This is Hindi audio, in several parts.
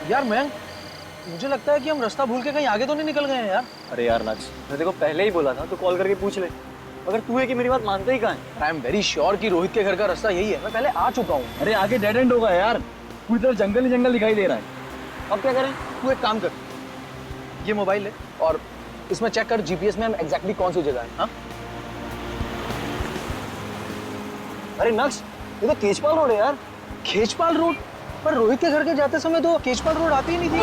यार मयंक, मुझे लगता है कि हम रास्ता भूल के कहीं आगे तो नहीं निकल गए हैं यार। अरे यार नक्स, मैं देखो पहले ही बोला था तो कॉल करके पूछ ले। अगर तू है कि मेरी बात मानता ही कहाँ है? आई एम वेरी श्योर कि रोहित के घर का रास्ता यही है। मैं पहले आ चुका हूँ। अरे आगे डेड एंड होगा यार, पूरी तरफ जंगल ही जंगल दिखाई दे रहा है। अब क्या करें? तू एक काम कर, ये मोबाइल ले और इसमें चेक कर जीपीएस में हम एग्जैक्टली कौन सी जगह है। हाँ, अरे नक्स, ये तो केजपाल रोड है यार। केजपाल रोड? पर रोहित के घर के जाते समय तो केजपाल रोड आती ही नहीं थी।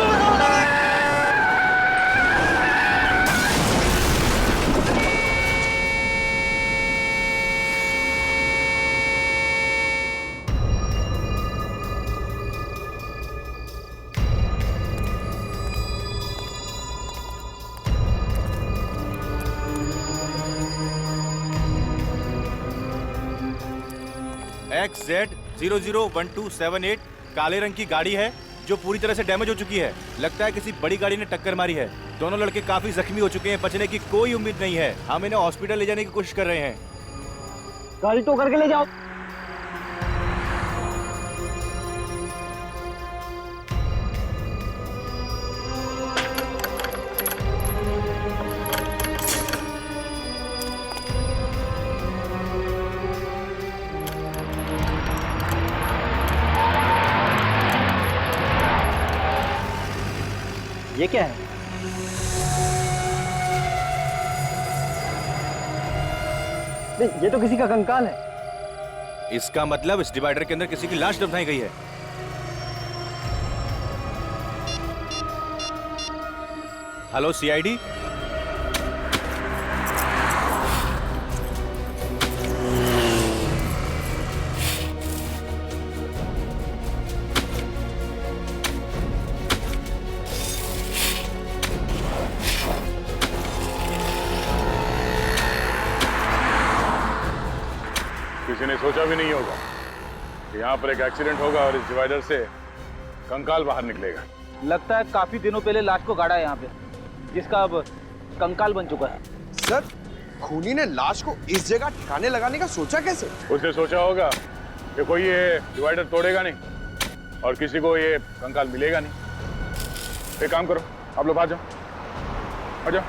XZ001278 काले रंग की गाड़ी है जो पूरी तरह से डैमेज हो चुकी है। लगता है किसी बड़ी गाड़ी ने टक्कर मारी है। दोनों लड़के काफी जख्मी हो चुके हैं, बचने की कोई उम्मीद नहीं है। हम इन्हें हॉस्पिटल ले जाने की कोशिश कर रहे हैं। गाड़ी तो करके ले जाओ। ये क्या है? नहीं, ये तो किसी का कंकाल है। इसका मतलब इस डिवाइडर के अंदर किसी की लाश दफनाई गई है। हेलो सीआईडी, किसी ने सोचा भी नहीं होगा कि यहाँ पर एक एक्सीडेंट होगा और इस डिवाइडर से कंकाल बाहर निकलेगा। लगता है काफी दिनों पहले लाश को गाड़ा है यहाँ पे, जिसका अब कंकाल बन चुका है। सर, खूनी ने लाश को इस जगह ठिकाने लगाने का सोचा कैसे? उसने सोचा होगा कि कोई ये डिवाइडर तोड़ेगा नहीं और किसी को ये कंकाल मिलेगा नहीं। एक काम करो, आप लोग आ जाओ, आ जाओ।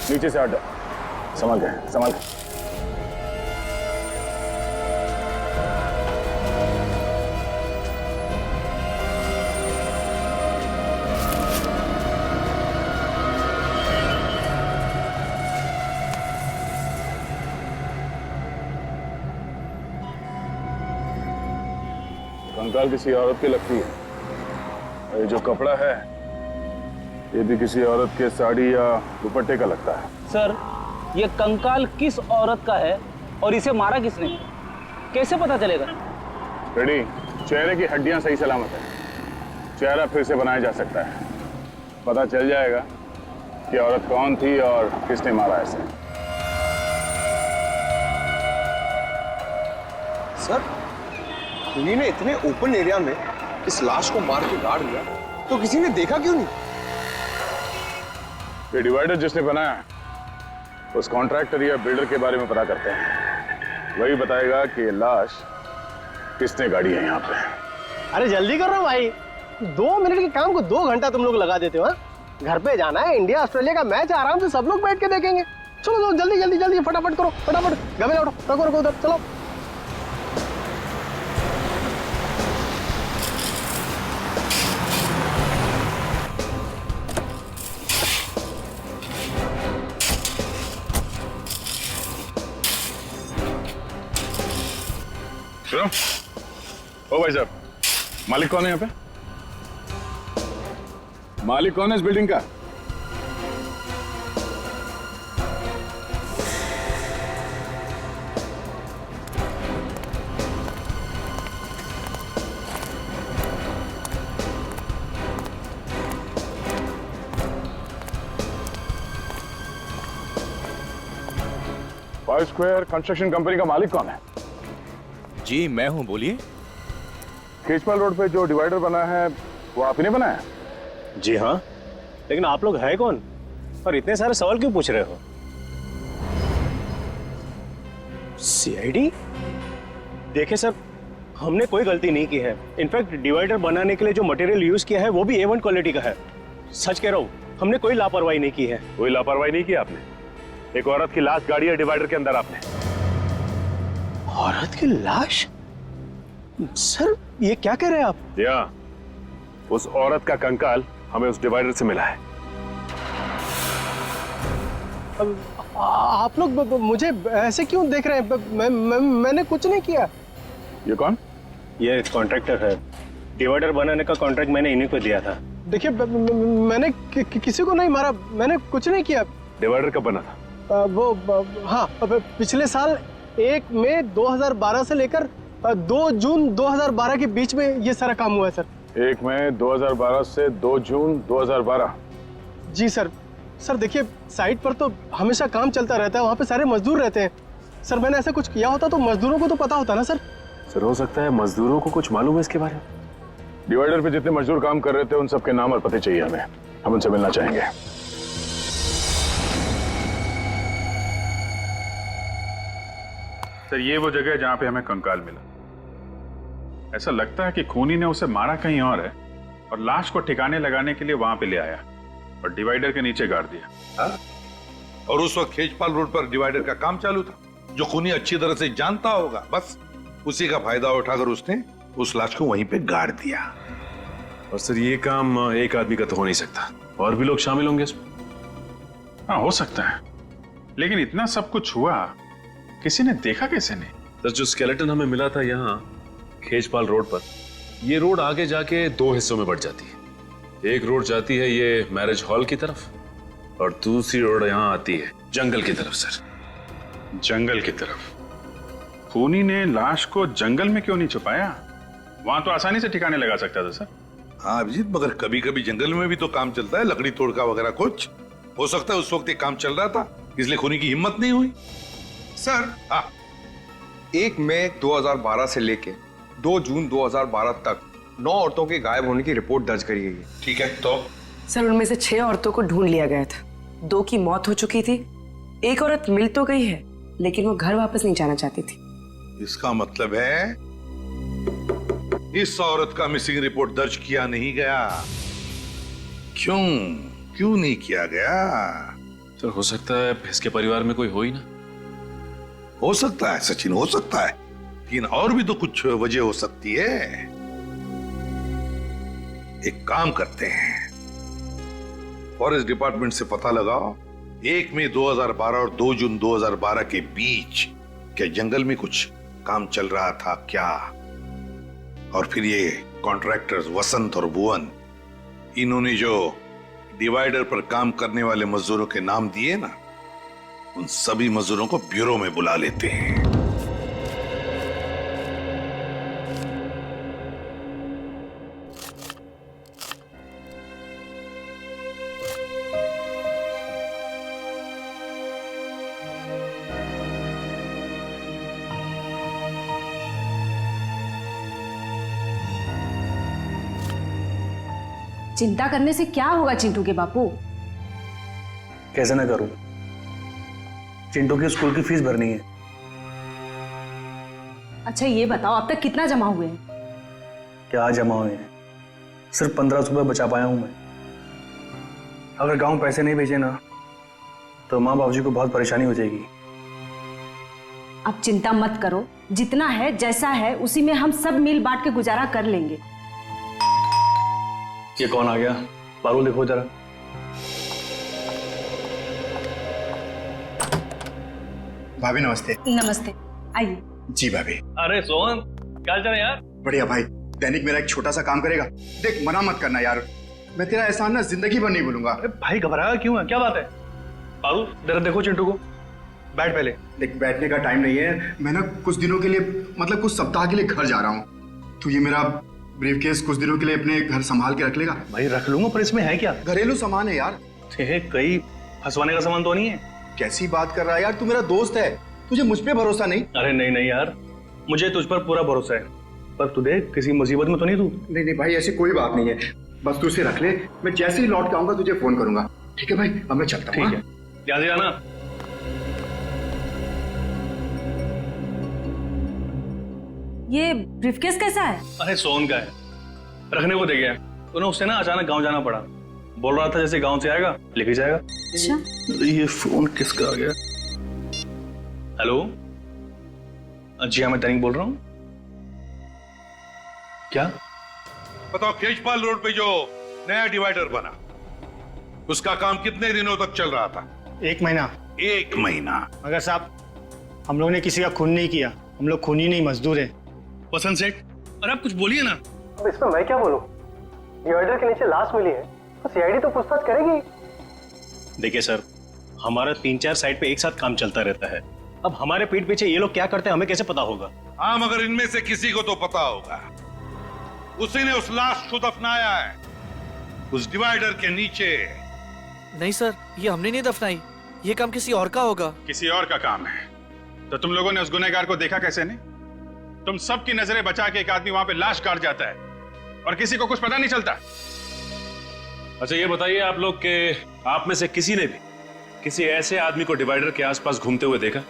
नीचे से हटो, संभाल के, संभाल के। कंकाल किसी औरत की लगती है। और ये जो कपड़ा है ये भी किसी औरत के साड़ी या दुपट्टे का लगता है। सर, ये कंकाल किस औरत का है और इसे मारा किसने, कैसे पता चलेगा? रेडी, चेहरे की हड्डियां सही सलामत है, चेहरा फिर से बनाया जा सकता है। पता चल जाएगा कि औरत कौन थी और किसने मारा इसे। सर, खूनी ने इतने ओपन एरिया में इस लाश को मार के गाड़ दिया, तो किसी ने देखा क्यों नहीं? ये डिवाइडर जिसने बनाया उस कॉन्ट्रैक्टर या बिल्डर के बारे में पता करते हैं। वही बताएगा कि ये लाश किसने गाड़ी है यहाँ पे। अरे जल्दी करो भाई, 2 मिनट के काम को 2 घंटा तुम लोग लगा देते हो। घर पे जाना है, इंडिया ऑस्ट्रेलिया का मैच आराम से सब लोग बैठ के देखेंगे। चलो चलो जल्दी जल्दी जल्दी फटाफट करो, फटाफट गवे लौटो, रखो रखो उधर, चलो। सुनो, ओ भाई साहब, मालिक कौन है यहाँ पे? मालिक कौन है इस बिल्डिंग का? फाइव स्क्वायर कंस्ट्रक्शन कंपनी का मालिक कौन है? जी मैं हूं, बोलिए। केजपाल रोड पे जो डिवाइडर बना है वो आप ही ने बनाया? जी हाँ, लेकिन आप लोग है कौन और इतने सारे सवाल क्यों पूछ रहे हो? सीआईडी? देखिए सर, हमने कोई गलती नहीं की है। इनफैक्ट डिवाइडर बनाने के लिए जो मटेरियल यूज किया है वो भी A1 क्वालिटी का है। सच कह रहा हूँ, हमने कोई लापरवाही नहीं की है। कोई लापरवाही नहीं की आपने? एक औरत की लाश गाड़ी है डिवाइडर के अंदर आपने। औरत की लाश? सर ये क्या कह रहे हैं आप? या, उस औरत का कंकाल हमें उस डिवाइडर से मिला है। आप लोग मुझे ऐसे क्यों देख रहे हैं? मैंने कुछ नहीं किया। ये कौन? ये कॉन्ट्रैक्टर है। डिवाइडर बनाने का कॉन्ट्रैक्ट मैंने इन्हीं को दिया था। देखिए मैंने किसी को नहीं मारा, मैंने कुछ नहीं किया। डिवाइडर कब बना था? हाँ, पिछले साल 1 मई 2012 से लेकर 2 जून 2012 के बीच में ये सारा काम हुआ है सर। 1 मई 2012 से 2 जून 2012। जी सर। सर देखिए, साइट पर तो हमेशा काम चलता रहता है, वहाँ पे सारे मजदूर रहते हैं। सर मैंने ऐसा कुछ किया होता तो मजदूरों को तो पता होता ना सर। सर हो सकता है मजदूरों को कुछ मालूम है इसके बारे में। डिवाइडर पे जितने मजदूर काम कर रहे थे उन सबके नाम और पते चाहिए हमें। हम उनसे मिलना चाहेंगे। सर ये वो जगह है जहां पे हमें कंकाल मिला। ऐसा लगता है कि खूनी ने उसे मारा कहीं और है और लाश को ठिकाने लगाने के लिए वहां पे ले आया और डिवाइडर के नीचे गाड़ दिया। हाँ? और उस वक्त खेजपाल रोड पर डिवाइडर का काम चालू था, जो खूनी अच्छी तरह से जानता होगा। बस उसी का फायदा उठाकर उसने उस लाश को वहीं पे गाड़ दिया। और सर ये काम एक आदमी का तो हो नहीं सकता, और भी लोग शामिल होंगे इसमें। हाँ हो सकता है, लेकिन इतना सब कुछ हुआ, किसी ने देखा कैसे नहीं? सर जो स्केलेटन हमें मिला था यहाँ खेजपाल रोड पर, ये रोड आगे जाके 2 हिस्सों में बढ़ जाती है। एक रोड जाती है ये मैरिज हॉल की तरफ और दूसरी रोड यहाँ आती है जंगल की तरफ। सर जंगल की तरफ? खूनी ने लाश को जंगल में क्यों नहीं छुपाया? वहां तो आसानी से ठिकाने लगा सकता था सर। हाँ अभिजीत, मगर कभी कभी जंगल में भी तो काम चलता है, लकड़ी तोड़का वगैरह कुछ। हो सकता है उस वक्त एक काम चल रहा था, इसलिए खूनी की हिम्मत नहीं हुई। सर 1 मई 2012 से लेके 2 जून 2012 तक 9 औरतों के गायब होने की रिपोर्ट दर्ज करी गई है। ठीक है, तो सर उनमें से 6 औरतों को ढूंढ लिया गया था। 2 की मौत हो चुकी थी, एक औरत मिल तो गई है लेकिन वो घर वापस नहीं जाना चाहती थी। इसका मतलब है इस औरत का मिसिंग रिपोर्ट दर्ज किया नहीं गया। क्यों नहीं किया गया? सर हो सकता है इसके परिवार में कोई हो ही ना। हो सकता है सचिन, हो सकता है, लेकिन और भी तो कुछ वजह हो सकती है। एक काम करते हैं, फॉरेस्ट डिपार्टमेंट से पता लगाओ 1 मई 2012 और 2 जून 2012 के बीच क्या जंगल में कुछ काम चल रहा था क्या? और फिर ये कॉन्ट्रैक्टर्स वसंत और भुवन, इन्होंने जो डिवाइडर पर काम करने वाले मजदूरों के नाम दिए ना, उन सभी मजदूरों को ब्यूरो में बुला लेते हैं। चिंता करने से क्या होगा चिंटू के बापू? कैसे ना करूं? चिंटू की स्कूल की फीस भरनी है। अच्छा ये बताओ अब तक कितना जमा हुए हैं? क्या जमा हुए हैं? सिर्फ 1500 रुपये बचा पाया हूं मैं। अगर गांव पैसे नहीं भेजे ना तो माँ बाबूजी को बहुत परेशानी हो जाएगी। अब चिंता मत करो, जितना है जैसा है उसी में हम सब मिल बांट के गुजारा कर लेंगे। ये कौन आ गया? पारुल देखो जरा। भाभी नमस्ते। नमस्ते, आइए। जी भाभी। अरे सोहन, क्या चल रहा है यार? बढ़िया भाई, दैनिक मेरा एक छोटा सा काम करेगा। देख मना मत करना यार, मैं तेरा एहसान ना जिंदगी भर नहीं भूलूंगा। भाई घबराया क्यों है? क्या बात है? पारुल जरा देखो चिंटू को। बैठ पहले। देख बैठने का टाइम नहीं है, मैं ना कुछ दिनों के लिए, मतलब कुछ सप्ताह के लिए घर जा रहा हूँ। तो ये मेरा ब्रीफकेस कुछ दिनों के लिए अपने घर संभाल के रख लेगा? भाई रख लूंगा, पर इसमें है क्या? घरेलू सामान है यार। कई फंसवाने का सामान तो नहीं है? कैसी बात कर रहा है यार, तू मेरा दोस्त है, तुझे मुझ पे भरोसा नहीं? अरे नहीं यार, मुझे तुझ पर पूरा भरोसा है, पर तू देख किसी मुसीबत में तो नहीं तू? नहीं भाई ऐसी कोई बात नहीं है। बस तू इसे रख ले, मैं जैसे ही लौट के आऊंगा तुझे फोन करूंगा। ठीक है भाई, अब मैं चलता हूँ। ठीक है, याद रखना। ये ब्रीफकेस कैसा है? अरे सोन का है, रखने को दे गया। उन्हें उससे ना अचानक गांव जाना पड़ा। बोल रहा था जैसे गांव से आएगा लेके जाएगा। अच्छा, ये फोन किसका आ गया? हेलो, जी हाँ, मैं दैनिक बोल रहा हूँ। क्या? बताओ, केजपाल रोड पे जो नया डिवाइडर बना, उसका काम कितने दिनों तक चल रहा था? 1 महीना। 1 महीना? मगर साहब, हम लोगों ने किसी का खून नहीं किया, हम लोग खूनी नहीं मजदूर है। वसंत सेठ, अरे आप कुछ बोलिए ना। अब इसमें मैं क्या बोलूं? डिवाइडर के नीचे लाश मिली है, तो सीआईडी तो पूछताछ करेगी। देखिए सर, हमारा 3-4 साइट पे एक साथ काम चलता रहता है। अब हमारे पीठ पीछे ये लोग क्या करते हैं हमें कैसे पता होगा? हाँ, मगर इनमें से किसी को तो पता होगा। उसी ने उस लाश को दफनाया है उस डिवाइडर के नीचे। नहीं सर, ये हमने नहीं दफनाई, ये काम किसी और का होगा। किसी और का काम है तो तुम लोगों ने उस गुनहगार को देखा कैसे नहीं? तुम सबकी नजरें बचा के एक आदमी वहां पे लाश गाड़ जाता है और किसी को कुछ पता नहीं चलता। अच्छा ये बताइए आप लोग के आप में से किसी ने भी किसी ऐसे आदमी को डिवाइडर के आसपास घूमते हुए देखा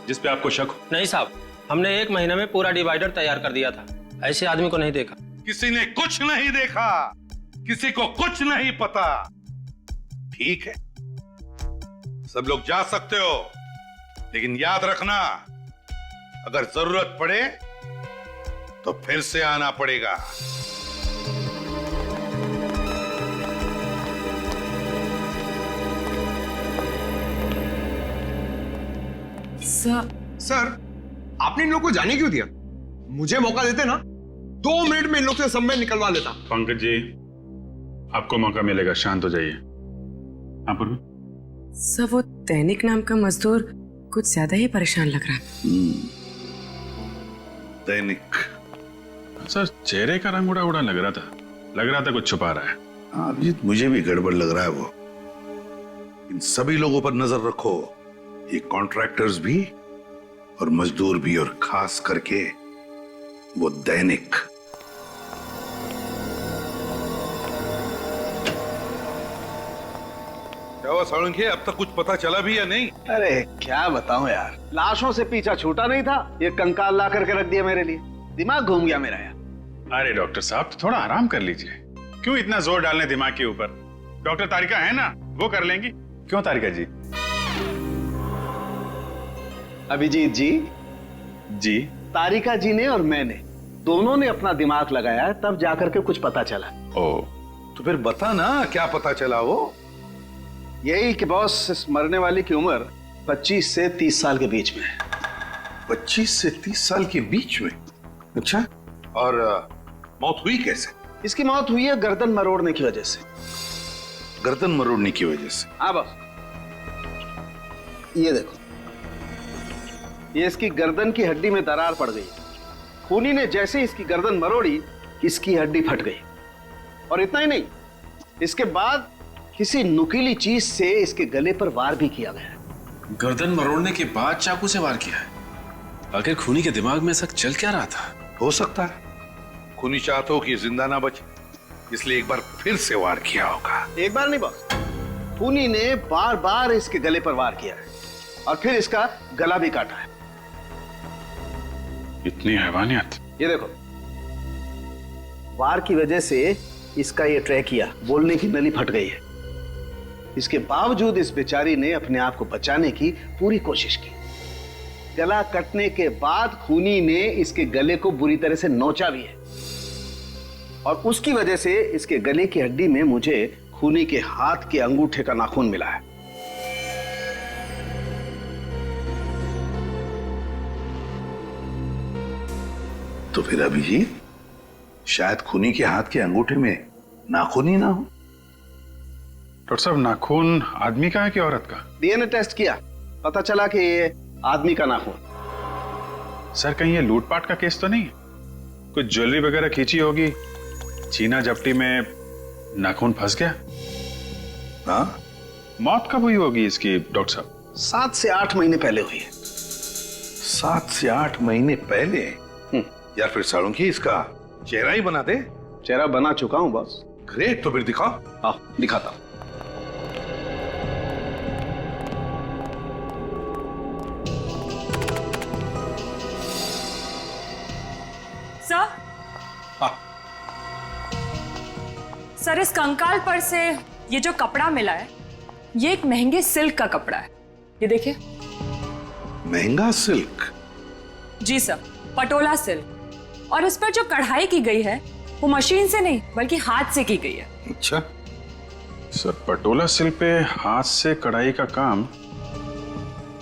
जिस पे आपको शक हो? नहीं साहब, हमने 1 महीने में पूरा डिवाइडर तैयार कर दिया था, ऐसे आदमी को नहीं देखा। किसी ने कुछ नहीं देखा, किसी को कुछ नहीं पता। ठीक है, सब लोग जा सकते हो, लेकिन याद रखना, अगर जरूरत पड़े तो फिर से आना पड़ेगा। सर, आपने इन लोग को जाने क्यों दिया? मुझे मौका देते ना, 2 मिनट में इन लोग से सब मैं निकलवा लेता। पंकज जी, आपको मौका मिलेगा, शांत हो जाइए। हाँ पूर्वी? सर, वो दैनिक नाम का मजदूर कुछ ज्यादा ही परेशान लग रहा है। दैनिक? सर, चेहरे का रंग उड़ा उड़ा लग रहा था कुछ छुपा रहा है। अभिजीत, मुझे भी गड़बड़ लग रहा है वो। इन सभी लोगों पर नजर रखो, ये कॉन्ट्रैक्टर्स भी और मजदूर भी, और खास करके वो दैनिक। क्या हुआ साळुंखे, अब तक कुछ पता चला भी या नहीं? अरे क्या बताऊं यार, लाशों से पीछा छूटा नहीं था, ये कंकाल ला करके रख दिया मेरे लिए। दिमाग घूम गया मेरा यार। अरे डॉक्टर साहब, थोड़ा आराम कर लीजिए। क्यों इतना जोर डालने दिमाग के ऊपर? डॉक्टर तारिका है ना, वो कर लेंगी। क्यों तारिका जी? अभिजीत जी, जी, तारिका जी ने और मैंने दोनों ने अपना दिमाग लगाया, तब जाकर के कुछ पता चला। ओ, तो फिर बता ना, क्या पता चला? वो यही कि बॉस, इस मरने वाली की उम्र 25 से 30 साल के बीच में है। 25 से 30 साल के बीच में? अच्छा, और मौत हुई कैसे? इसकी मौत हुई है गर्दन मरोड़ने की वजह से। गर्दन मरोड़ने की वजह से? हाँ बॉस, ये देखो, ये इसकी गर्दन की हड्डी में दरार पड़ गई। खूनी ने जैसे इसकी गर्दन मरोड़ी, इसकी हड्डी फट गई। और इतना ही नहीं, इसके बाद किसी नुकीली चीज से इसके गले पर वार भी किया गया। गर्दन मरोड़ने के बाद चाकू से वार किया है? आखिर खूनी के दिमाग में ऐसा चल क्या रहा था? हो सकता है खूनी चाहता हो कि जिंदा ना बचे, इसलिए एक बार फिर से वार किया होगा। एक बार नहीं बॉस, खूनी ने बार बार इसके गले पर वार किया है और फिर इसका गला भी काटा है। इतनी हैवानियत! ये देखो, वार की वजह से इसका ये ट्रैकिया, बोलने की नली फट गई है। इसके बावजूद इस बेचारी ने अपने आप को बचाने की पूरी कोशिश की। गला कटने के बाद खूनी ने इसके गले को बुरी तरह से नोचा भी है, और उसकी वजह से इसके गले की हड्डी में मुझे खूनी के हाथ के अंगूठे का नाखून मिला है। तो फिर अभिजीत, शायद खूनी के हाथ के अंगूठे में नाखून ही ना हो। डॉक्टर साहब, नाखून आदमी का है कि औरत का? डीएनए टेस्ट किया, पता चला कि ये आदमी का नाखून। सर, कहीं ये लूटपाट का केस तो नहीं? कुछ ज्वेलरी वगैरह खींची होगी, चीना जपटी में नाखून फंस गया। हाँ? मौत कब हुई होगी इसकी डॉक्टर साहब? 7 से 8 महीने पहले हुई है। 7 से 8 महीने पहले? यार फिर साळुंखे, इसका चेहरा ही बना दे। चेहरा बना चुका हूं बॉस। ग्रेट, तो फिर दिखा। हाँ दिखाता। सर, सर इस कंकाल पर से ये जो कपड़ा मिला है ये एक महंगे सिल्क का कपड़ा है। ये देखिए। महंगा सिल्क? जी सर, पटोला सिल्क। और इस पर जो कढ़ाई की गई है वो मशीन से नहीं बल्कि हाथ से की गई है। अच्छा सर, पटोला सिल्क पे हाथ से कढ़ाई का काम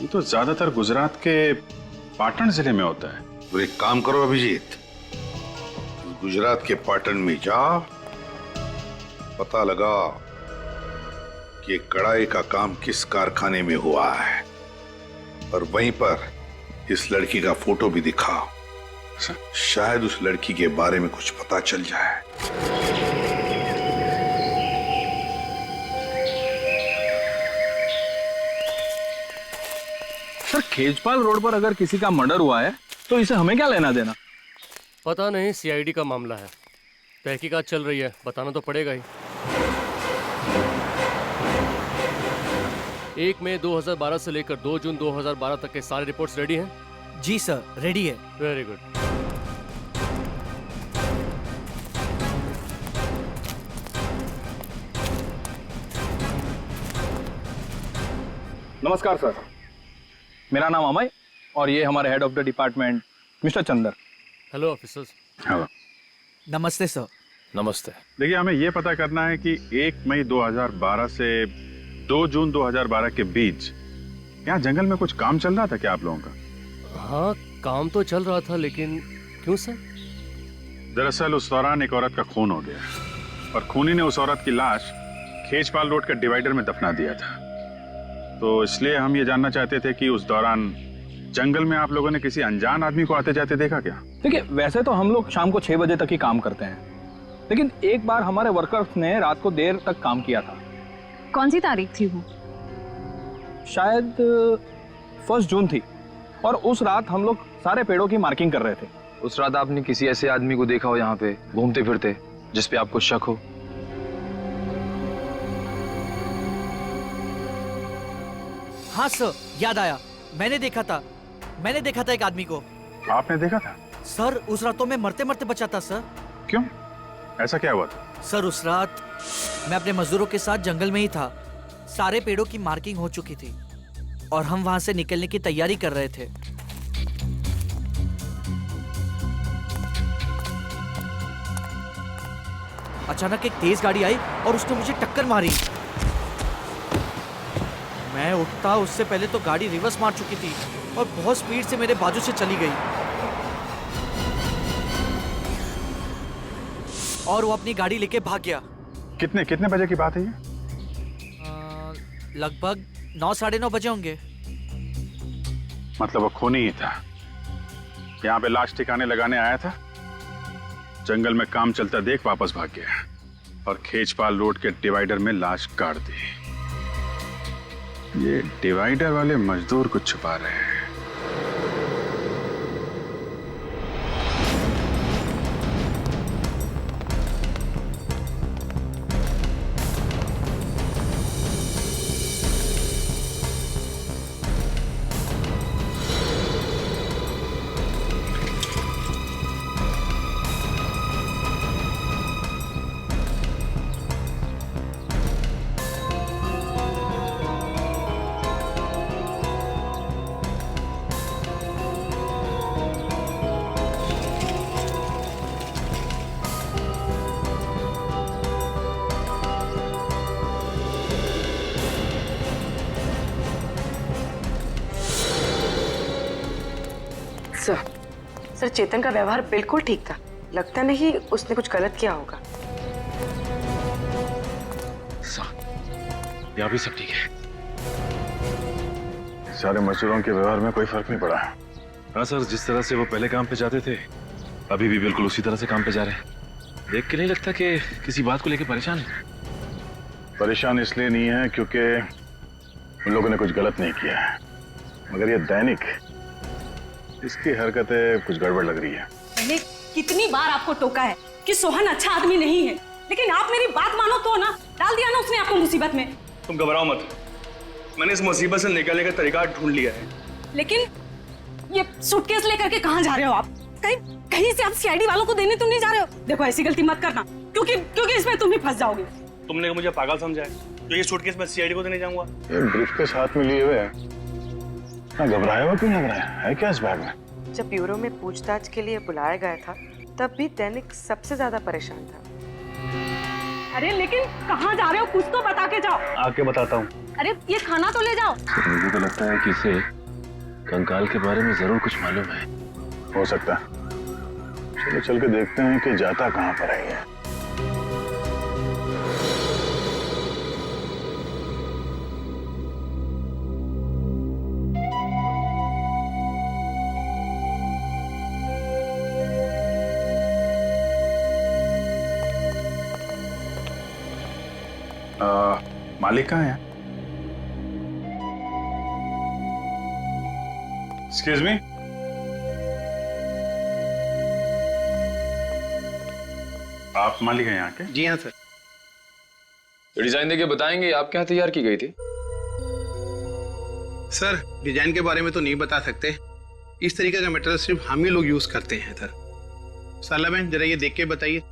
ये तो ज्यादातर गुजरात के पाटन जिले में होता है। तो एक काम करो अभिजीत, गुजरात के पाटन में जा, पता लगा कि कढ़ाई का काम किस कारखाने में हुआ है और वहीं पर इस लड़की का फोटो भी दिखा। शायद उस लड़की के बारे में कुछ पता चल जाए। सर, खेजपाल रोड पर अगर किसी का मर्डर हुआ है तो इसे हमें क्या लेना देना? पता नहीं, सीआईडी का मामला है, तहकीकात चल रही है, बताना तो पड़ेगा ही। 1 मई 2012 से लेकर 2 जून 2012 तक के सारे रिपोर्ट्स रेडी हैं? जी सर, रेडी है। Very good. नमस्कार सर, मेरा नाम अमय और ये हमारे head of the department mister Chandar. Hello officers. Hello. नमस्ते सर। नमस्ते। देखिए, हमें यह पता करना है कि 1 मई 2012 से 2 जून 2012 के बीच यहाँ जंगल में कुछ काम चल रहा था क्या आप लोगों का? हाँ, काम तो चल रहा था, लेकिन क्यों सर? दरअसल उस दौरान एक औरत का खून हो गया और खूनी ने उस औरत की लाश खेजपाल रोड के डिवाइडर में दफना दिया था। तो इसलिए हम ये जानना चाहते थे कि उस दौरान जंगल में आप लोगों ने किसी अनजान आदमी को आते जाते देखा क्या? देखिए, वैसे तो हम लोग शाम को 6 बजे तक ही काम करते हैं, लेकिन एक बार हमारे वर्कर्स ने रात को देर तक काम किया था। कौन सी तारीख थी वो? शायद 1 जून थी और उस रात हम लोग सारे पेड़ों की मार्किंग कर रहे थे। उस रात आपने किसी ऐसे आदमी को देखा हो यहाँ पे घूमते फिरते जिस पे आपको शक हो? हाँ सर, याद आया, मैंने देखा था एक आदमी को। आपने देखा था? सर, उस रात तो मैं मरते मरते बचा था सर। क्यों, ऐसा क्या हुआ था? सर, उस रात मैं अपने मजदूरों के साथ जंगल में ही था। सारे पेड़ों की मार्किंग हो चुकी थी और हम वहां से निकलने की तैयारी कर रहे थे। अचानक एक तेज गाड़ी आई और उसने मुझे टक्कर मारी। मैं उठता उससे पहले तो गाड़ी रिवर्स मार चुकी थी और बहुत स्पीड से मेरे बाजू से चली गई और वो अपनी गाड़ी लेके भाग गया। कितने बजे की बात है ये? लगभग 9 साढ़े 9 बजे होंगे। मतलब वो खूनी ही था, यहाँ पे लाश ठिकाने लगाने आया था, जंगल में काम चलता देख वापस भाग गया और खेजपाल रोड के डिवाइडर में लाश गाड़ दी। ये डिवाइडर वाले मजदूर को छुपा रहे हैं। सर, चेतन का व्यवहार बिल्कुल ठीक था। लगता नहीं उसने कुछ गलत किया होगा। यहाँ भी सब ठीक है। सारे मजदूरों के व्यवहार में कोई फर्क नहीं पड़ा। हाँ सर, जिस तरह से वो पहले काम पे जाते थे अभी भी बिल्कुल उसी तरह से काम पे जा रहे हैं। देख के नहीं लगता कि किसी बात को लेकर परेशान है। परेशान इसलिए नहीं है क्योंकि उन लोगों ने कुछ गलत नहीं किया है, मगर ये दैनिक इसकी हरकतें कुछ गड़बड़ लग रही है। मैंने कितनी बार आपको टोका है कि सोहन अच्छा आदमी नहीं है, लेकिन आप मेरी बात मानो तो ना, डाल दिया ना उसने आपको मुसीबत में। तुम घबराओ मत, मैंने इस मुसीबत से निकलने का तरीका ढूंढ लिया है। लेकिन ये सूटकेस लेकर के कहाँ जा रहे हो आप? कहीं कहीं से आप सीआईडी वालों को देने तो नहीं जा रहे हो? देखो ऐसी गलती मत करना, क्योंकि इसमें तुम ही फंस जाओगे। तुमने मुझे पागल समझा है तो ये सूटकेस मैं सीआईडी को देने जाऊंगा? ब्रीफ के साथ में लिए हुए हैं, घबराया हुआ क्यों लग रहा है क्या इस बैग में? जब ब्यूरो में पूछताछ के लिए बुलाया गया था तब भी दैनिक सबसे ज्यादा परेशान था। अरे लेकिन कहाँ जा रहे हो? कुछ तो बता के जाओ। आके बताता हूँ। अरे ये खाना तो ले जाओ। मुझे तो लगता है कि इसे कंकाल के बारे में जरूर कुछ मालूम है। हो सकता है, चलो चल के देखते हैं कि जाता कहाँ पर है ये। मालिक कहाँ है? एक्सक्यूज मी, आप मालिक हैं यहाँ के? जी हाँ सर। डिजाइन देके बताएंगे आपके यहाँ तैयार की गई थी? सर डिजाइन के बारे में तो नहीं बता सकते, इस तरीके का मटेरियल सिर्फ हम ही लोग यूज करते हैं सर। सरला बहन जरा ये देख के बताइए।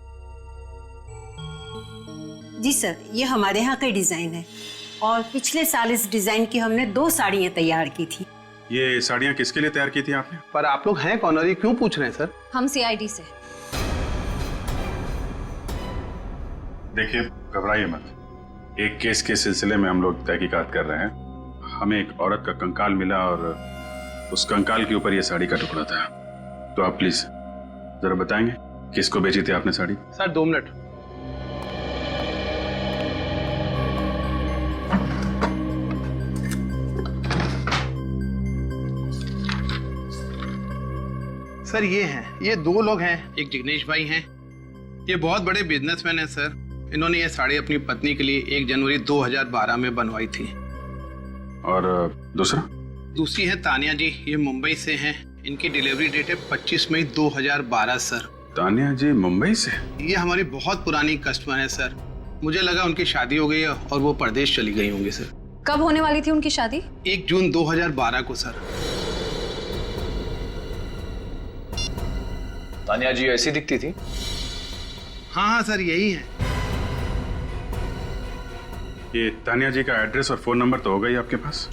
जी सर, ये हमारे यहाँ का डिजाइन है और पिछले साल इस डिजाइन की हमने 2 साड़ियाँ तैयार की थी। ये साड़ियाँ किसके लिए तैयार की थी आपने? पर आप लोग हैं कौन और ये क्यों पूछ रहे हैं सर? हम सीआईडी से। देखिए घबराइए मत, एक केस के सिलसिले में हम लोग तहकीकात कर रहे हैं। हमें एक औरत का कंकाल मिला और उस कंकाल के ऊपर ये साड़ी का टुकड़ा था। तो आप प्लीज जरा बताएंगे किसको बेची थी आपने साड़ी? Sir 2 minute. सर ये 2 लोग हैं, एक जिग्नेश भाई हैं, ये बहुत बड़े बिजनेसमैन हैं सर। इन्होंने ये साड़ी अपनी पत्नी के लिए 1 जनवरी 2012 में बनवाई थी। और दूसरी है तानिया जी, ये मुंबई से हैं, इनकी डिलीवरी डेट है 25 मई 2012 सर। तानिया जी मुंबई से? ये हमारी बहुत पुरानी कस्टमर है सर, मुझे लगा उनकी शादी हो गई है और वो परदेश चली गई होंगी सर। कब होने वाली थी उनकी शादी? 1 जून 2012 को सर। तानिया जी ऐसी दिखती थी? हाँ सर यही है। ये तानिया जी का एड्रेस और फोन नंबर तो होगा ही आपके पास?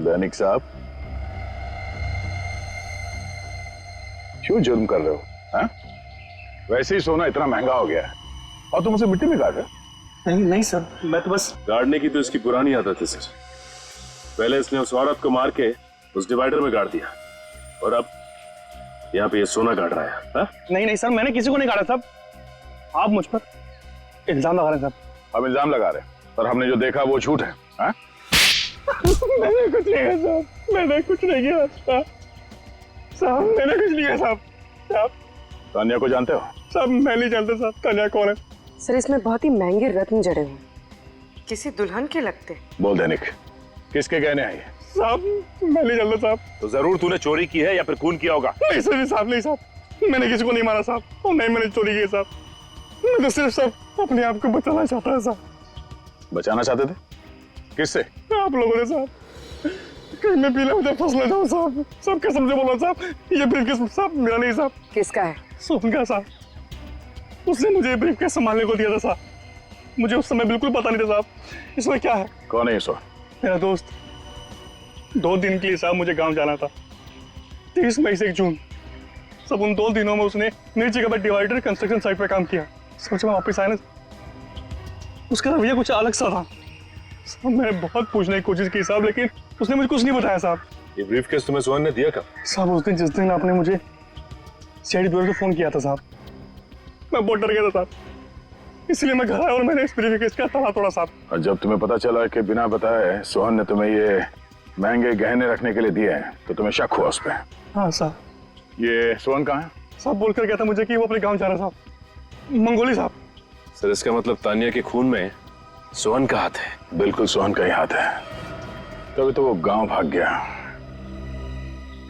दैनिक साहब क्यों जुर्म कर रहे हो? हा? वैसे ही सोना इतना महंगा हो गया है और तुम उसे मिट्टी में गाड़ रहे हो। नहीं सर, मैं तो बस गाड़ने की तो इसकी पुरानी आदत है सर। पहले इसने उस औरत को मार के उस डिवाइडर में गाड़ दिया और अब यहाँ पे ये सोना गाड़ रहा है। हा? नहीं सर, मैंने किसी को नहीं गाड़ा साहब, आप मुझ पर इल्जाम लगा रहे हैं साहब। हम इल्जाम लगा रहे हैं पर हमने जो देखा वो झूठ है। हा? मैंने कुछ नहीं किया साहब, मैंने कुछ नहीं किया साहब, मैंने कुछ नहीं किया साहब। तानिया को जानते हो? साहब मैं नहीं जानता साहब, तानिया कौन है? सर इसमें बहुत ही महंगे रत्न जड़े हुए, किसी दुल्हन के लगते। बोल दैनिक, किसके गहने हैं ये? साहब मैं नहीं जानता साहब। तो जरूर तूने चोरी की है या फिर खून किया होगा। नहीं सर, नहीं साहब, मैंने किसी को नहीं मारा साहब, और नहीं मैंने चोरी की साहब। मैं तो सिर्फ साहब अपने आप को बचाना चाहता है साहब। बचाना चाहते थे? किससे? आप लोगों ने साहब। कहीं मैं पीला मुझे फंस ना जाऊं साहब, सब कसम से बोला साहब, ये ब्रीफकेस साहब मेरा नहीं साहब। किसका है? सोहन का साहब, उसने मुझे ब्रीफकेस संभालने को दिया था साहब, मुझे उस समय बिल्कुल पता नहीं था साहब इसमें क्या है। कौन है ये सोहन? मेरा दोस्त। 2 दिन के लिए साहब मुझे गांव जाना था, 30 मई से 1 जून। सब उन 2 दिनों में उसने मेरी जगह पर डिवाइडर कंस्ट्रक्शन साइट पे काम किया। सोच मैं वापस आया ना, उसका रवैया कुछ अलग सा था साहब। मैंने बहुत पूछने की कोशिश की साहब, लेकिन उसने मुझे कुछ नहीं बताया साहब। ये ब्रीफकेस तुम्हें सोहन ने दिया कब? साहब उस दिन जिस दिन आपने मुझे सीआईडी ब्यूरो को फोन किया था साहब, मैं बहुत डर गया था साहब, इसलिए मैं घर आया और मैंने इस ब्रीफकेस का ताला तोड़ा साहब। और जब तुम्हें पता चला कि बिना बताए सोहन ने तुम्हें ये महंगे गहने रखने के लिए दिए हैं तो तुम्हें शक हुआ उस पर? हाँ साहब। ये सोहन कहाँ है? साहब बोल कर गया था मुझे कि वो अपने गांव जा रहा साहब, मंगोली साहब। सर इसका मतलब तानिया के खून में सोहन का हाथ है? बिल्कुल सोहन का ही हाथ है, तभी तो वो गांव भाग गया।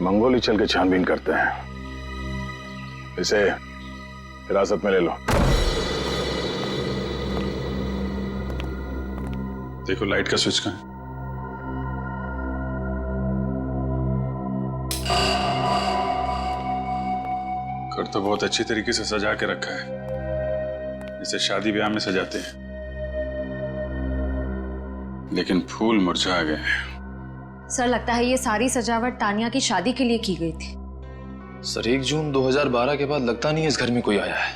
मंगोली चल के छानबीन करते हैं, इसे हिरासत में ले लो। देखो लाइट का स्विच कहाँ है? घर तो बहुत अच्छी तरीके से सजा के रखा है, इसे शादी ब्याह में सजाते हैं, लेकिन फूल मुरझा गए। सर लगता है ये सारी सजावट तानिया की शादी के लिए की गई थी। सर 1 जून 2012 के बाद लगता नहीं है इस घर में कोई आया है।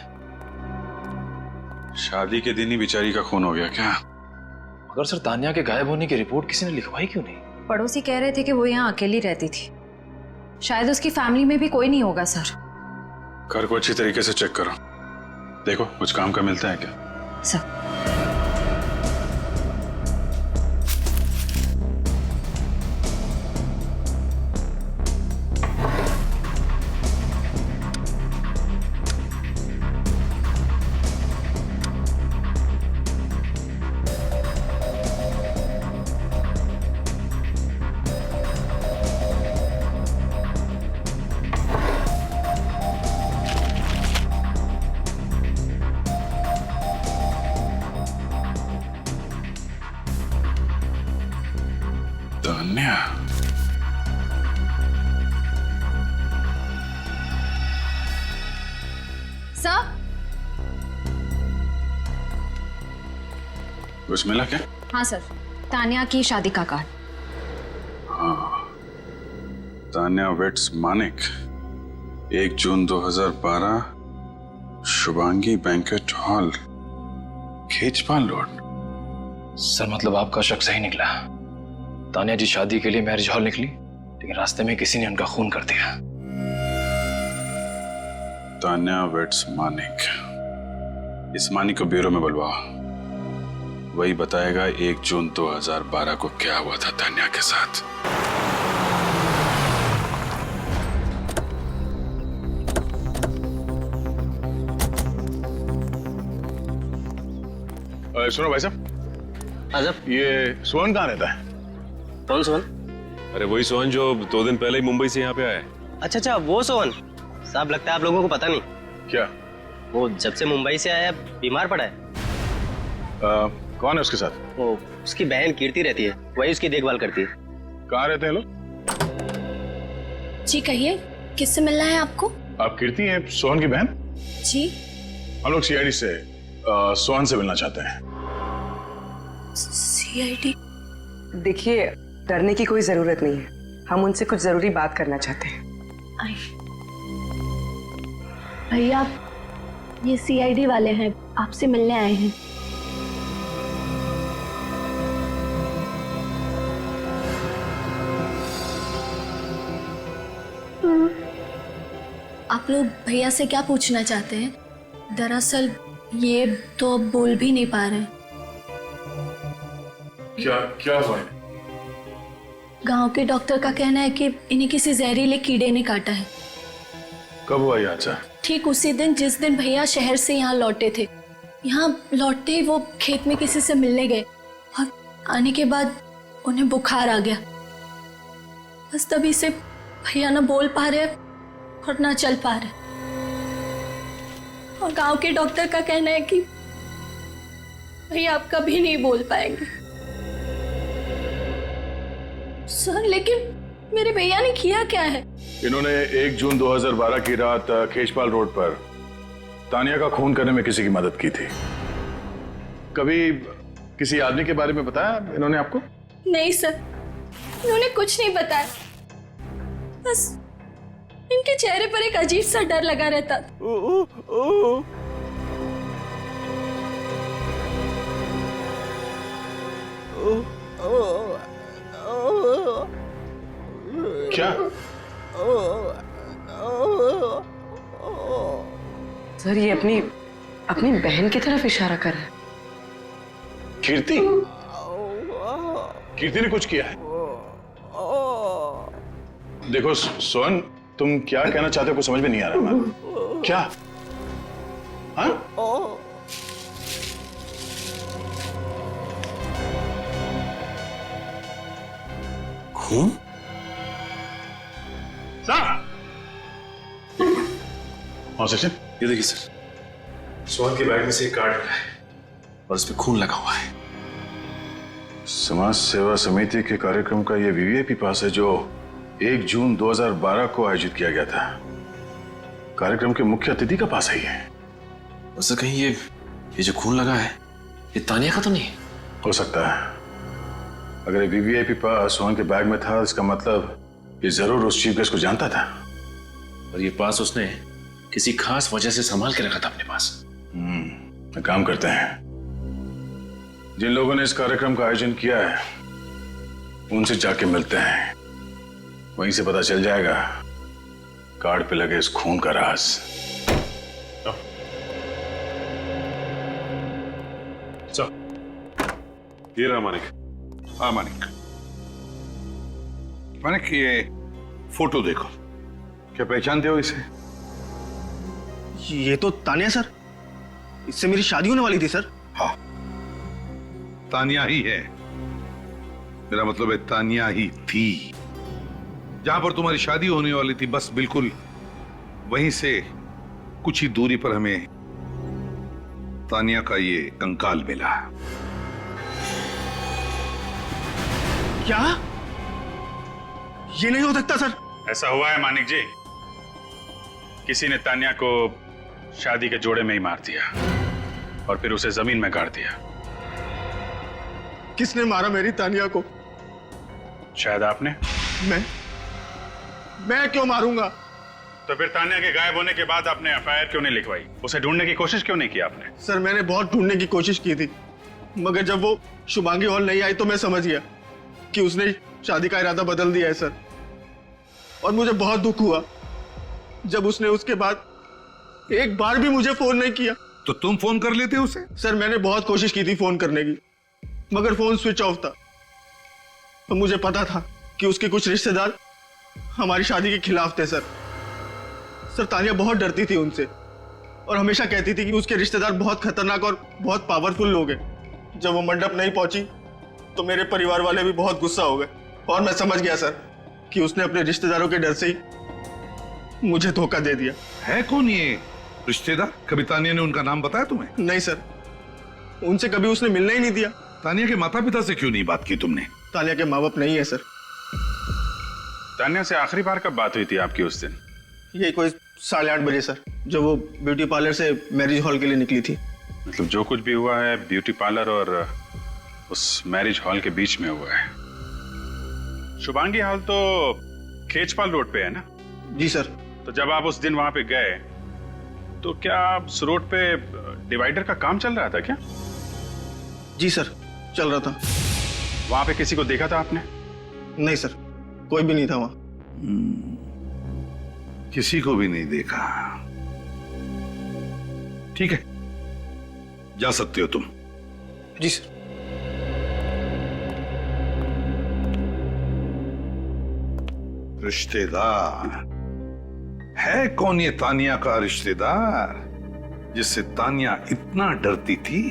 शादी के दिन ही बेचारी का खून हो गया क्या? मगर सर तानिया के गायब होने की रिपोर्ट किसी ने लिखवाई क्यों नहीं? पड़ोसी कह रहे थे कि वो यहाँ अकेली रहती थी, शायद उसकी फैमिली में भी कोई नहीं होगा सर। घर को अच्छी तरीके से चेक करो, देखो कुछ काम का मिलता है क्या? सर तान्या, सर कुछ मिला क्या? हाँ सर, तानिया की शादी का कार्ड। हाँ, तान्या वेट्स मानिक, 1 जून 2012, Shubhangi banquet hall, Khechpal road. Sir मतलब आपका शक सही निकला, तानिया जी शादी के लिए मैरिज हॉल निकली, लेकिन रास्ते में किसी ने उनका खून कर दिया। तान्या वेट्स मानिक, इस मानिक को ब्यूरो में बुलवाओ, वही बताएगा 1 जून 2012 को क्या हुआ था तान्या के साथ। सुनो भाई साहब, ये सोहन कहाँ रहता है? कौन सोहन? अरे वही सोहन जो 2 दिन पहले ही मुंबई से यहाँ पे आया है। अच्छा अच्छा, वो सोहन साहब। लगता है आप लोगों को पता नहीं। क्या? वो जब से मुंबई से आया बीमार पड़ा है। कौन है उसके साथ? वो उसकी बहन कीर्ति रहती है, वही उसकी देखभाल करती है। कहाँ रहते हैं लोग? जी कहिए, किससे मिलना है आपको? आप कीर्ति हैं सोहन की बहन? जी हम लोग सीआईडी से सोहन से मिलना चाहते हैं। सीआईडी? देखिए डरने की कोई जरूरत नहीं है, हम उनसे कुछ जरूरी बात करना चाहते हैं। भैया ये सीआईडी वाले हैं, आपसे मिलने आए हैं। आप लोग भैया से क्या पूछना चाहते हैं? दरअसल ये तो अब बोल भी नहीं पा रहे। क्या हुआ? गांव के डॉक्टर का कहना है कि इन्हें किसी जहरीले कीड़े ने काटा है। कब हुआ ये हादसा? ठीक उसी दिन जिस दिन भैया शहर से यहाँ लौटे थे। यहाँ लौटते ही वो खेत में किसी से मिलने गए और आने के बाद उन्हें बुखार आ गया। बस तभी से भैया ना बोल पा रहे और ना चल पा रहे। और गांव के डॉक्टर का कहना है कि भैया आप कभी नहीं बोल पाएंगे। सर लेकिन मेरे भैया ने किया क्या है? इन्होंने 1 जून 2012 की रात खेचपाल रोड पर तानिया का खून करने में किसी की मदद की थी। कभी किसी आदमी के बारे में बताया इन्होंने आपको? नहीं सर, इन्होंने कुछ नहीं बताया। बस इनके चेहरे पर एक अजीब सा डर लगा रहता था। क्या? सर ये अपनी अपनी बहन की तरफ इशारा कर रहा है। कीर्ति? कीर्ति ने कुछ किया है? देखो सोहन, तुम क्या कहना चाहते हो कुछ समझ में नहीं आ रहा है। क्या? हाँ? खून? हाँ सचिन, ये देखिए सर, सोहन के बैग में से एक कार्ड मिला है और उस पर खून लगा हुआ है। समाज सेवा समिति के कार्यक्रम का ये वीवीआईपी पास है जो 1 जून 2012 को आयोजित किया गया था। कार्यक्रम के मुख्य अतिथि का पास है ये। वैसे कहीं ये जो खून लगा है ये तानिया का तो नहीं? हो सकता है। अगर ये वीवीआईपी पास सोहन के बैग में था, इसका मतलब ये जरूर उस चीफ गेस्ट को जानता था। और ये पास उसने किसी खास वजह से संभाल के रखा था अपने पास। एक काम करते हैं, जिन लोगों ने इस कार्यक्रम का आयोजन किया है उनसे जाके मिलते हैं, वहीं से पता चल जाएगा कार्ड पे लगे इस खून का राज। ये रहा मानिक। हाँ मानिक, मानिक ये फोटो देखो, क्या पहचानते हो इसे? ये तो तानिया सर, इससे मेरी शादी होने वाली थी सर। हाँ, तानिया ही है। मेरा मतलब है तानिया ही थी। जहां पर तुम्हारी शादी होने वाली थी, बस बिल्कुल वहीं से कुछ ही दूरी पर हमें तानिया का ये कंकाल मिला। क्या? ये नहीं हो सकता सर। ऐसा हुआ है मानिक जी, किसी ने तानिया को शादी के जोड़े में ही मार दिया और फिर उसे जमीन में गाड़ दिया। किसने मारा मेरी तानिया को? शायद आपने। मैं क्यों मारूंगा? तो फिर तानिया के गायब होने के बाद आपने एफआईआर क्यों नहीं लिखवाई? उसे ढूंढने की कोशिश क्यों नहीं की आपने? सर मैंने बहुत ढूंढने की कोशिश की थी, मगर जब वो शुभांगी हॉल नहीं आई तो मैं समझ गया कि उसने शादी का इरादा बदल दिया है सर। और मुझे बहुत दुख हुआ जब उसने उसके बाद एक बार भी मुझे फोन नहीं किया। तो तुम फोन कर लेते उसे? सर मैंने बहुत कोशिश की थी फोन करने की, मगर फोन स्विच ऑफ था। तो मुझे पता था कि उसके कुछ रिश्तेदार हमारी शादी के खिलाफ थे सर तानिया बहुत डरती थी उनसे और हमेशा कहती थी कि उसके रिश्तेदार बहुत खतरनाक और बहुत पावरफुल लोग हैं। जब वो मंडप नहीं पहुंची तो मेरे परिवार वाले भी बहुत गुस्सा हो गए और मैं समझ गया सर कि उसने अपने रिश्तेदारों के डर से ही मुझे धोखा दे दिया। है कौन ये रिश्तेदार? कभी तानिया ने उनका नाम बताया तुम्हें? नहीं सर, उनसे कभी उसने मिलने ही नहीं दिया। तानिया के माता पिता से क्यों नहीं बात की तुमने? तानिया के माँ बाप नहीं है सर। तानिया से आखिरी बार कब बात हुई थी आपकी उस दिन? ये कोई 8:30 बजे सर, जब वो ब्यूटी पार्लर से मैरिज हॉल के लिए निकली थी। मतलब जो कुछ भी हुआ है ब्यूटी पार्लर और उस मैरिज हॉल के बीच में हुआ है। शुभांगी हॉल तो खेचपाल रोड पे है ना? जी सर। तो जब आप उस दिन वहां पे गए तो क्या उस रोड पे डिवाइडर का काम चल रहा था क्या? जी सर, चल रहा था। वहां पे किसी को देखा था आपने? नहीं सर, कोई भी नहीं था वहां। किसी को भी नहीं देखा। ठीक है, जा सकते हो तुम। जी सर। रिश्तेदार है कौन ये तानिया का रिश्तेदार जिससे तानिया इतना डरती थी?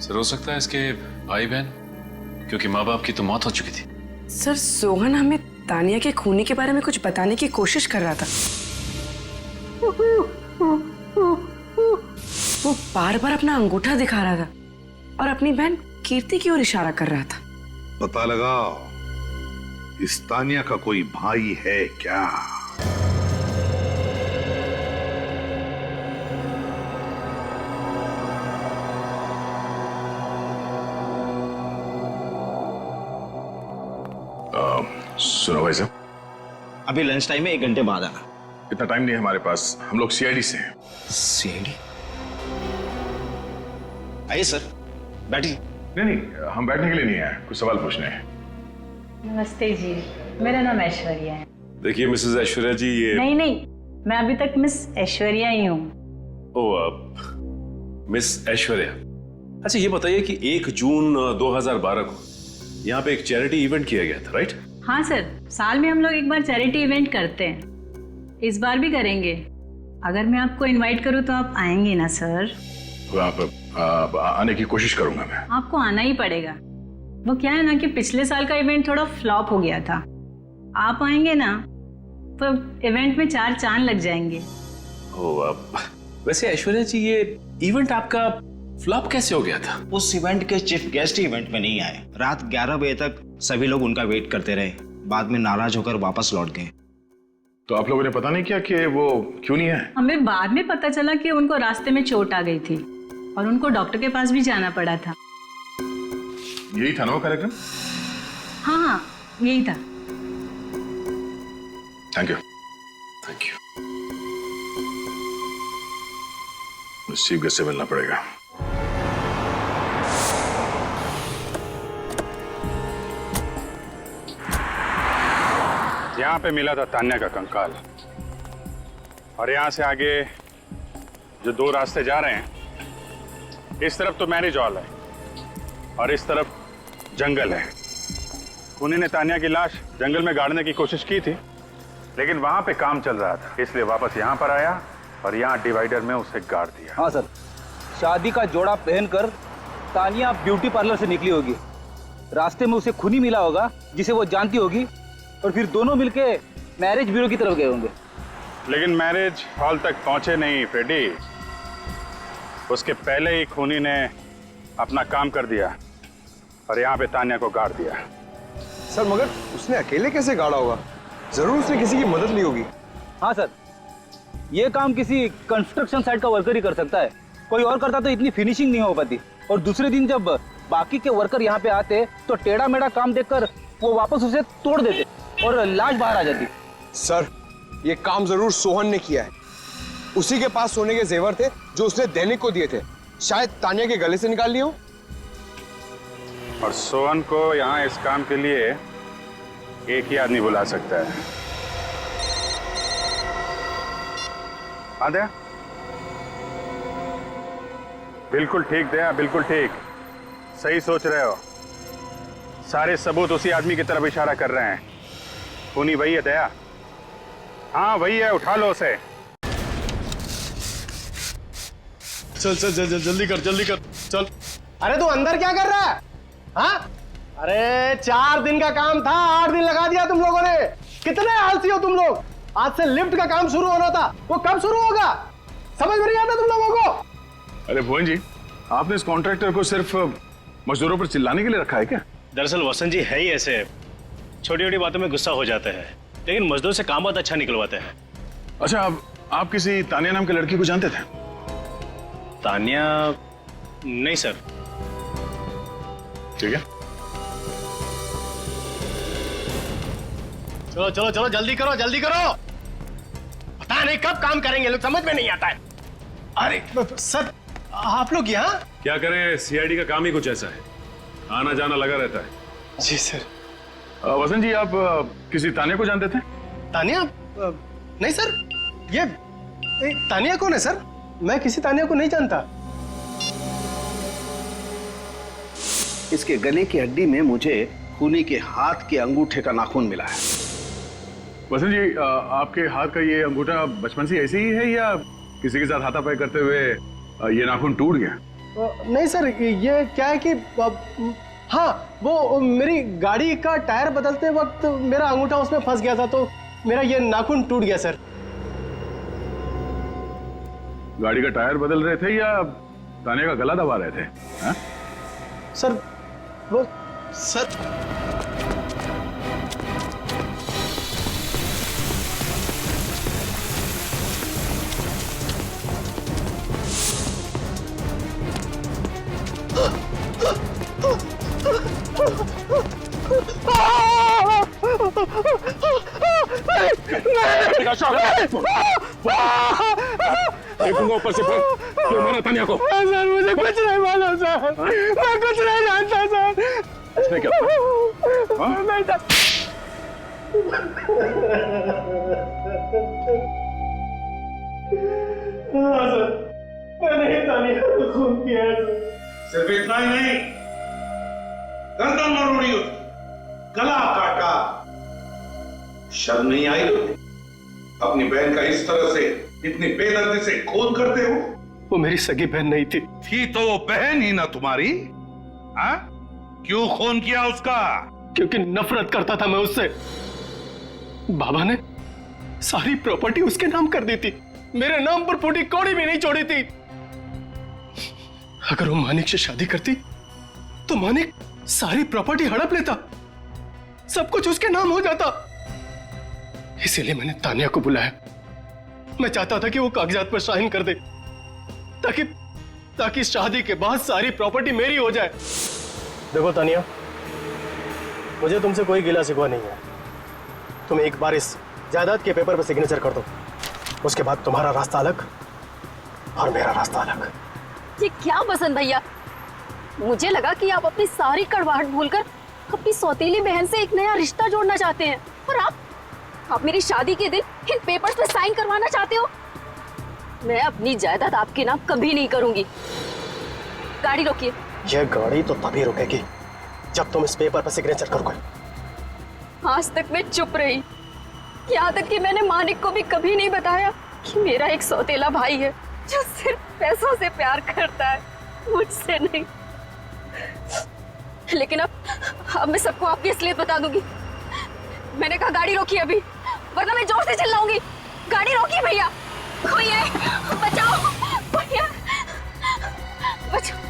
सर हो सकता है इसके भाई बहन, क्योंकि माँ बाप की तो मौत हो चुकी थी। सर सोहन हमें तानिया के खूनी के बारे में कुछ बताने की कोशिश कर रहा था। वो बार बार अपना अंगूठा दिखा रहा था और अपनी बहन कीर्ति की ओर इशारा कर रहा था। पता लगाओ इस तानिया का कोई भाई है क्या? सुनो भाई साहब, अभी लंच टाइम में 1 घंटे बाद आना। इतना टाइम नहीं है हमारे पास, हम लोग सीआईडी से हैं। सीआईडी? आइए सर, बैठिए। नहीं, हम बैठने के लिए नहीं आए, कुछ सवाल पूछने हैं। नमस्ते जी, मेरा नाम ऐश्वर्या है। देखिए मिसेस ऐश्वर्या जी, ये नहीं, मैं अभी तक मिस ऐश्वर्या ही हूँ। ओ, आप मिस ऐश्वर्या। अच्छा ये बताइए कि 1 जून 2012 को यहाँ पे एक चैरिटी इवेंट किया गया था, राइट? हाँ सर, साल में हम लोग एक बार चैरिटी इवेंट करते हैं, इस बार भी करेंगे। अगर मैं आपको इनवाइट करूँ तो आप आएंगे ना सर? आप आने की कोशिश करूंगा मैं। आपको आना ही पड़ेगा। वो क्या है ना कि पिछले साल का इवेंट थोड़ा फ्लॉप हो गया था, आप आएंगे ना तो इवेंट में 4 चांद लग जाएंगे। ओ, आप वैसे ऐश्वर्या जी, ये इवेंट आपका फ्लॉप कैसे हो गया था? उस इवेंट के चीफ गेस्ट इवेंट में नहीं आए। रात 11 बजे तक सभी लोग उनका वेट करते रहे, बाद में नाराज होकर वापस लौट गए। तो आप लोगों ने पता नहीं किया कि वो क्यों नहीं आए? हमें बाद में पता चला कि उनको रास्ते में चोट आ गई थी और उनको डॉक्टर के पास भी जाना पड़ा था। यही था ना वो कार्यक्रम? हाँ, यही था। Thank you. Thank you. Chief guest से मिलना पड़ेगा। यहाँ पे मिला था तान्या का कंकाल, और यहाँ से आगे जो 2 रास्ते जा रहे हैं, इस तरफ तो मैरिज हॉल है और इस तरफ जंगल है। खूनी ने तान्या की लाश जंगल में गाड़ने की कोशिश की थी, लेकिन वहां पे काम चल रहा था, इसलिए वापस यहाँ पर आया और यहाँ डिवाइडर में उसे गाड़ दिया। हाँ सर, शादी का जोड़ा पहनकर तानिया ब्यूटी पार्लर से निकली होगी। रास्ते में उसे खूनी मिला होगा जिसे वो जानती होगी, और फिर दोनों मिलके मैरिज ब्यूरो की तरफ गए होंगे। लेकिन मैरिज हॉल तक पहुंचे नहीं फ्रेडी, उसके पहले ही खूनी ने अपना काम कर दिया और यहाँ पे तान्या को गाड़ दिया। सर मगर उसने अकेले कैसे गाड़ा होगा? जरूर उसने किसी की मदद ली होगी। हाँ सर, ये काम किसी कंस्ट्रक्शन साइट का वर्कर ही कर सकता है, कोई और करता तो इतनी फिनिशिंग नहीं हो पाती। और दूसरे दिन जब बाकी के वर्कर यहाँ पे आते तो टेढ़ा मेढ़ा काम देखकर वो वापस उसे तोड़ देते और लाश बाहर आ जाती। सर, ये काम जरूर सोहन ने किया है। उसी के पास सोने के जेवर थे जो उसने दैनिक को दिए थे, शायद तानिया के गले से निकाल लिए हो। और सोहन को यहाँ इस काम के लिए एक ही आदमी बुला सकता है। दया, बिल्कुल ठीक दया, बिल्कुल ठीक, सही सोच रहे हो। सारे सबूत उसी आदमी की तरफ इशारा कर रहे हैं। खूनी वही है दया। हाँ वही है, उठा लो उसे। चल चल चल जल्दी कर, जल्दी कर, चल। अरे तू अंदर क्या कर रहा है? हाँ? अरे 4 दिन का काम था, 8 दिन लगा दिया तुम लोगों ने। कितने आलसी हो तुम लोग। आज से लिफ्ट का काम शुरू होना था, वो कब शुरू होगा? समझ में नहीं आता तुम लोगों को? अरे भुवन जी, आपने इस कॉन्ट्रैक्टर को सिर्फ मजदूरों पर चिल्लाने के लिए रखा है क्या? दरअसल वसंत जी है ही ऐसे, छोटी छोटी बातों में गुस्सा हो जाते हैं, लेकिन मजदूर से काम बहुत अच्छा निकलवाते हैं। अच्छा, आप किसी तानिया नाम के लड़की को जानते थे? तानिया? नहीं सर। ठीक है, चलो चलो चलो, जल्दी करो, जल्दी करो। पता नहीं कब काम करेंगे लोग, समझ में नहीं आता है। अरे सर, आप लोग यहाँ? क्या करें, सीआईडी का काम ही कुछ ऐसा है, आना जाना लगा रहता है। जी सर। वसंत जी, आप किसी तानिया को जानते थे? तानिया? नहीं सर, ये तानिया कौन है सर? मैं किसी तानिया को नहीं जानता। इसके गले की हड्डी में मुझे खूनी के हाथ के अंगूठे का नाखून मिला है। वसंत जी, आपके हाथ का ये अंगूठा बचपन से ऐसे ही है या किसी के साथ हाथापाई करते हुए ये नाखून टूट गया? नहीं सर, ये क्या है कि हाँ, वो मेरी गाड़ी का टायर बदलते वक्त मेरा अंगूठा उसमें फंस गया था, तो मेरा ये नाखून टूट गया सर। गाड़ी का टायर बदल रहे थे या तानिया का गला दबा रहे थे? हा? सर वो सर अशोक देखूंगा ऊपर से फिर क्यों मारा तानिया को? सर मुझे कुछ नहीं मालूम सर, मैं कुछ नहीं जानता सर। इसने क्या नहीं सर। हाँ सर, मैंने ही तानिया को खून किया है सर। सिर्फ इतना ही नहीं, गर्दन मरोड़ी उसकी, गला काटा। शर्म नहीं आई तुम्हें? अपनी बहन का इस तरह से इतनी बेदर्दी से खून करते हो? वो मेरी सगी बहन नहीं थी। थी तो वो बहन ही ना तुम्हारी? हाँ? क्यों खून किया उसका? क्योंकि नफरत करता था मैं उससे। बाबा ने सारी प्रॉपर्टी उसके नाम कर दी थी, मेरे नाम पर फूटी कौड़ी भी नहीं छोड़ी थी। अगर वो मानिक से शादी करती तो मानिक सारी प्रॉपर्टी हड़प लेता, सब कुछ उसके नाम हो जाता। इसीलिए मैंने तानिया को बुलाया। मैं चाहता था कि वो कागजात पर साइन कर दे, ताकि शादी के बाद सारी प्रॉपर्टी मेरी हो जाए। देखो तानिया, मुझे तुमसे कोई गिला शिकवा नहीं है। तुम एक बार इस जायदाद के पेपर पर सिग्नेचर कर दो, उसके बाद तुम्हारा रास्ता अलग और मेरा रास्ता अलग। ये क्या बसंत भैया, मुझे लगा कि आप अपनी सारी कड़वाहट भूलकर अपनी सौतेली बहन से एक नया रिश्ता जोड़ना चाहते हैं, और आप मेरी शादी के दिन इन पेपर्स पे साइन करवाना चाहते हो। मैं अपनी जायदाद आपके नाम कभी नहीं करूंगी। गाड़ी रोकिए। यह गाड़ी तो तभी रुकेगी जब तुम इस पेपर पर सिग्नेचर करोगे। आज तक मैं चुप रही, यहाँ तक कि मैंने मानिक को भी कभी नहीं बताया कि मेरा एक सौतेला भाई है जो सिर्फ पैसों से प्यार करता है, मुझसे नहीं। लेकिन अब मैं सबको आपकी असलियत बता दूंगी। मैंने कहा गाड़ी रोकिए अभी, वरना मैं जोर से चिल्लाऊंगी। गाड़ी रोकिए भैया। कोई है, बचाओ भैया, बचाओ।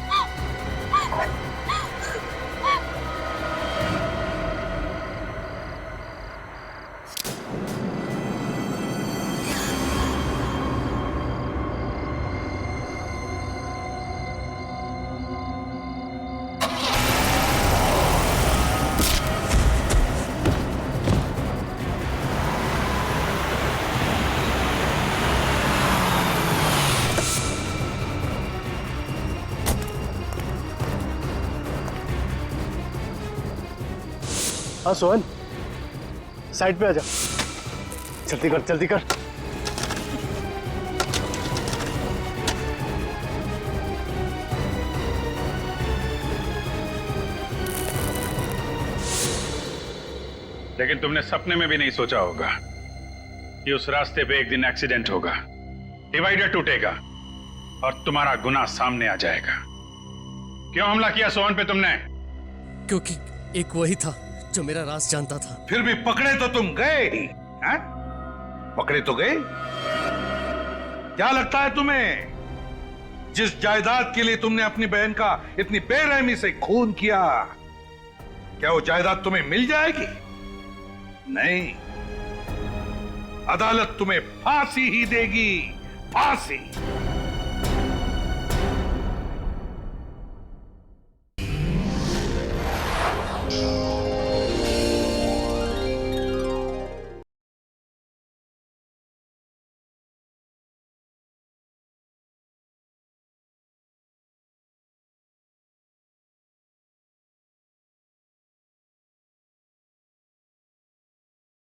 हाँ सोहन, साइड पे आ जा। जल्दी कर, जल्दी कर। लेकिन तुमने सपने में भी नहीं सोचा होगा कि उस रास्ते पे एक दिन एक्सीडेंट होगा, डिवाइडर टूटेगा और तुम्हारा गुनाह सामने आ जाएगा। क्यों हमला किया सोहन पे तुमने? क्योंकि एक वही था जो मेरा राज जानता था। फिर भी पकड़े तो तुम गए ही, हैं? पकड़े तो गए। क्या लगता है तुम्हें, जिस जायदाद के लिए तुमने अपनी बहन का इतनी बेरहमी से खून किया, क्या वो जायदाद तुम्हें मिल जाएगी? नहीं, अदालत तुम्हें फांसी ही देगी, फांसी।